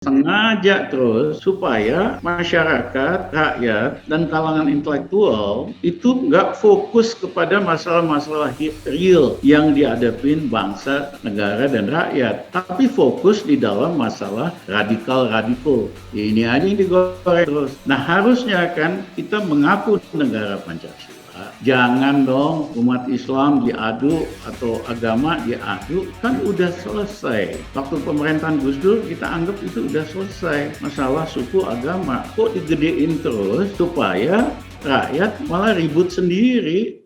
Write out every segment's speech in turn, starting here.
sengaja terus supaya masyarakat, rakyat, dan kalangan intelektual itu nggak fokus kepada masalah-masalah real yang dihadapin bangsa, negara, dan rakyat, tapi fokus di dalam masalah radikal-radikal. Ini aja yang digoreng terus. Nah, harusnya kan kita mengaku negara Pancasila. Jangan dong umat Islam diadu atau agama diadu, kan udah selesai. Waktu pemerintahan Gus Dur kita anggap itu udah selesai. Masalah suku agama kok digedein terus supaya rakyat malah ribut sendiri.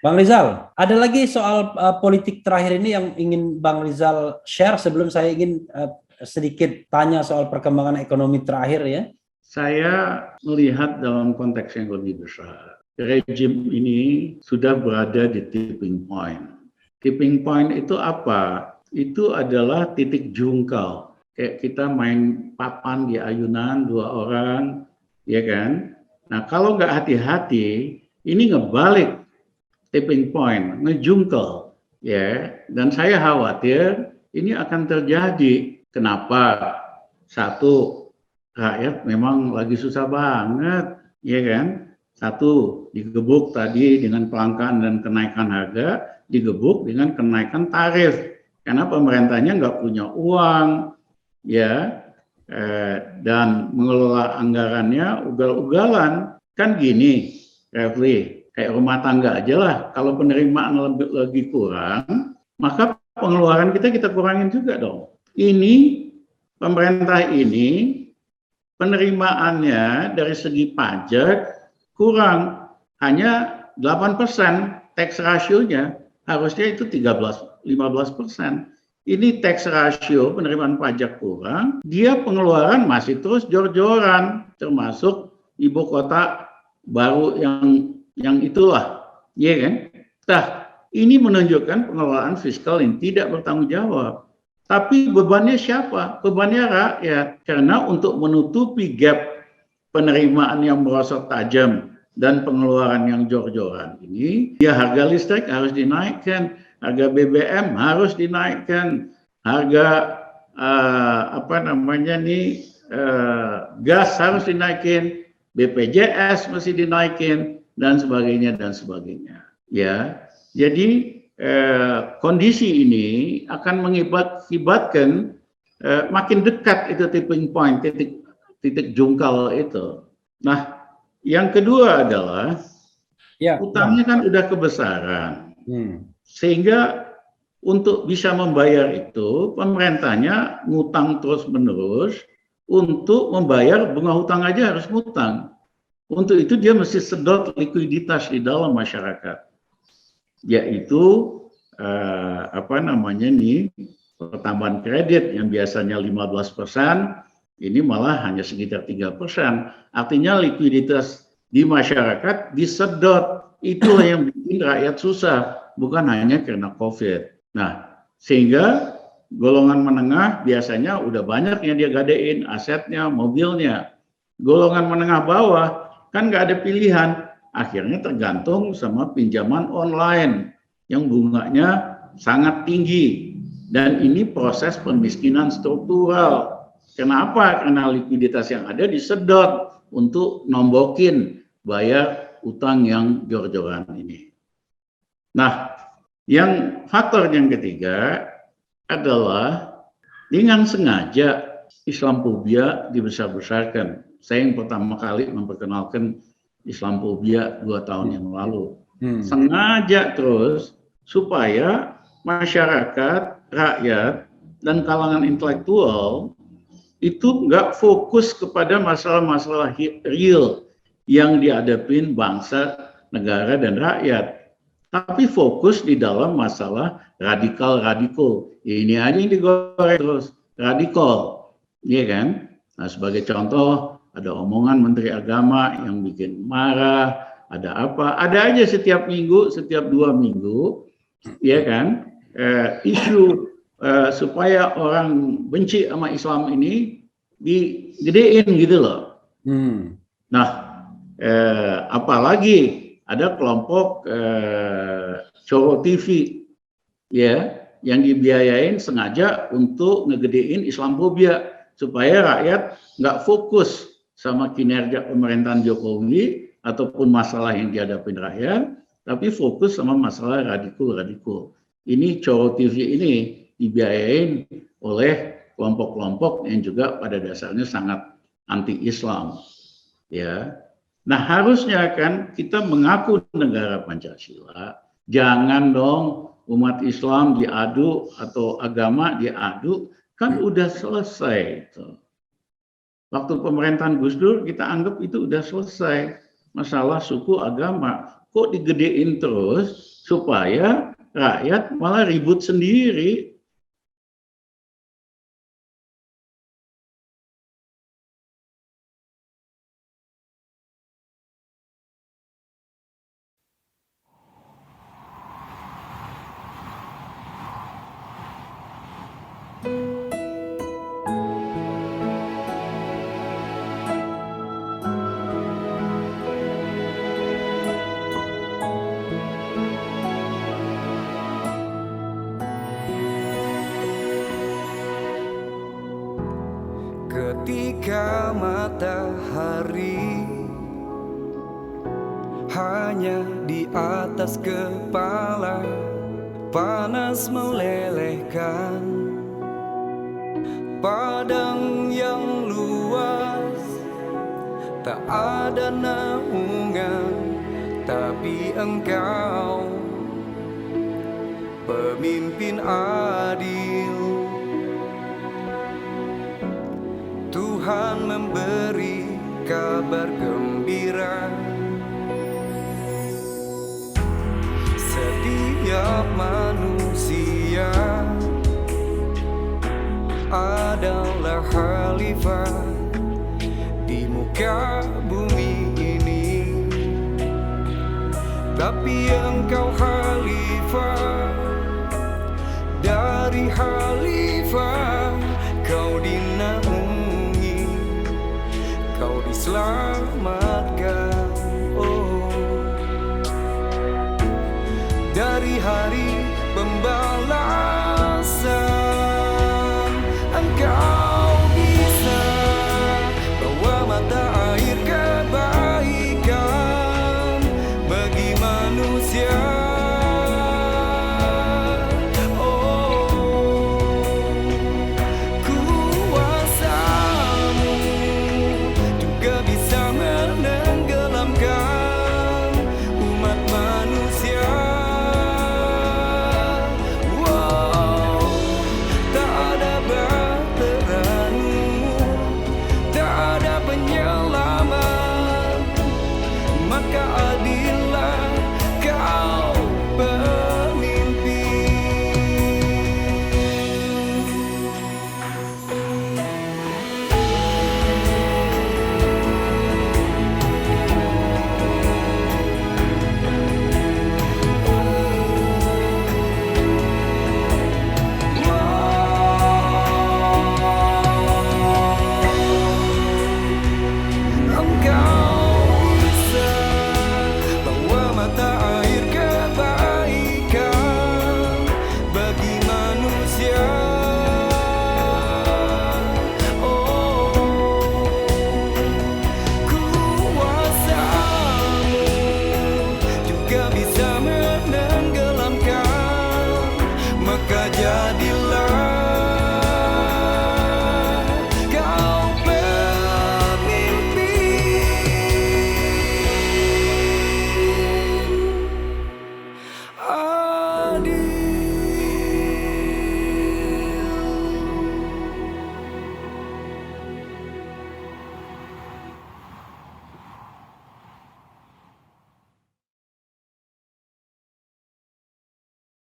Bang Rizal, ada lagi soal politik terakhir ini yang ingin Bang Rizal share sebelum saya ingin sedikit tanya soal perkembangan ekonomi terakhir ya. Saya melihat dalam konteks yang lebih besar. Rejim ini sudah berada di tipping point. Tipping point itu apa? Itu adalah titik jungkal. Kayak kita main papan di ayunan, dua orang, ya kan? Nah, kalau nggak hati-hati, ini ngebalik tipping point, ngejungkel, ya. Dan saya khawatir ini akan terjadi. Kenapa? Satu, rakyat memang lagi susah banget, ya kan? Satu, digebuk tadi dengan kelangkaan dan kenaikan harga, digebuk dengan kenaikan tarif. Karena pemerintahnya nggak punya uang, ya, dan mengelola anggarannya ugal-ugalan. Kan gini, Refli, kayak rumah tangga aja lah, kalau penerimaan lagi kurang, maka pengeluaran kita kurangin juga dong. Ini pemerintah ini penerimaannya dari segi pajak kurang, hanya 8%, tax ratio-nya harusnya itu 13-15%. Ini tax ratio penerimaan pajak kurang, dia pengeluaran masih terus jor-joran, termasuk ibu kota baru yang itulah, ya kan? Nah, ini menunjukkan pengelolaan fiskal yang tidak bertanggung jawab. Tapi bebannya siapa? Bebannya rakyat. Karena untuk menutupi gap penerimaan yang merosot tajam dan pengeluaran yang jor-joran ini, ya harga listrik harus dinaikkan, harga BBM harus dinaikkan, harga gas harus dinaikin, BPJS mesti dinaikin, dan sebagainya dan sebagainya. Ya, jadi kondisi ini akan mengakibatkan makin dekat itu tipping point, titik jungkal itu. Nah, yang kedua adalah utangnya kan udah kebesaran, sehingga untuk bisa membayar itu pemerintahnya ngutang terus menerus. Untuk membayar bunga hutang aja harus ngutang. Untuk itu dia mesti sedot likuiditas di dalam masyarakat, yaitu pertambahan kredit yang biasanya 15%, ini malah hanya sekitar 3%. Artinya likuiditas di masyarakat disedot. Itulah yang bikin rakyat susah, bukan hanya karena COVID. Nah, sehingga golongan menengah biasanya udah banyak yang dia gadein asetnya, mobilnya. Golongan menengah bawah kan nggak ada pilihan, akhirnya tergantung sama pinjaman online yang bunganya sangat tinggi. Dan ini proses pemiskinan struktural. Kenapa? Karena likuiditas yang ada disedot untuk nombokin bayar utang yang jor-joran ini. Nah, faktor yang ketiga adalah dengan sengaja Islamophobia dibesar-besarkan saya yang pertama kali memperkenalkan Islamophobia 2 tahun yang lalu. Sengaja terus supaya masyarakat, rakyat, dan kalangan intelektual itu nggak fokus kepada masalah-masalah real yang dihadapin bangsa, negara, dan rakyat. Tapi fokus di dalam masalah radikal. Ini aja yang digoreng terus, radikal. Iya kan? Nah, sebagai contoh, ada omongan Menteri Agama yang bikin marah, ada apa, ada aja setiap minggu, setiap 2 minggu, ya kan, isu supaya orang benci sama Islam ini digedein gitu loh. Nah, apalagi ada kelompok Coro TV, ya, yang dibiayain sengaja untuk ngegedein Islamophobia supaya rakyat nggak fokus sama kinerja pemerintahan Jokowi ataupun masalah yang dihadapin rakyat, tapi fokus sama masalah radikal. Ini Coro TV ini dibiayain oleh kelompok-kelompok yang juga pada dasarnya sangat anti-Islam, ya. Nah, harusnya kan kita mengaku negara Pancasila, jangan dong umat Islam diadu atau agama diadu, kan udah selesai itu. Waktu pemerintahan Gus Dur kita anggap itu udah selesai masalah suku agama. Kok digedein terus supaya rakyat malah ribut sendiri? Ketika matahari hanya di atas kepala, panas melelehkan padang yang luas, tak ada naungan, tapi engkau pemimpin adil. Tuhan memberi kabar gembira, setiap manusia adalah khalifah di muka bumi ini. Tapi engkau khalifah dari khalifah, kau dinaungi, kau diselamatkan.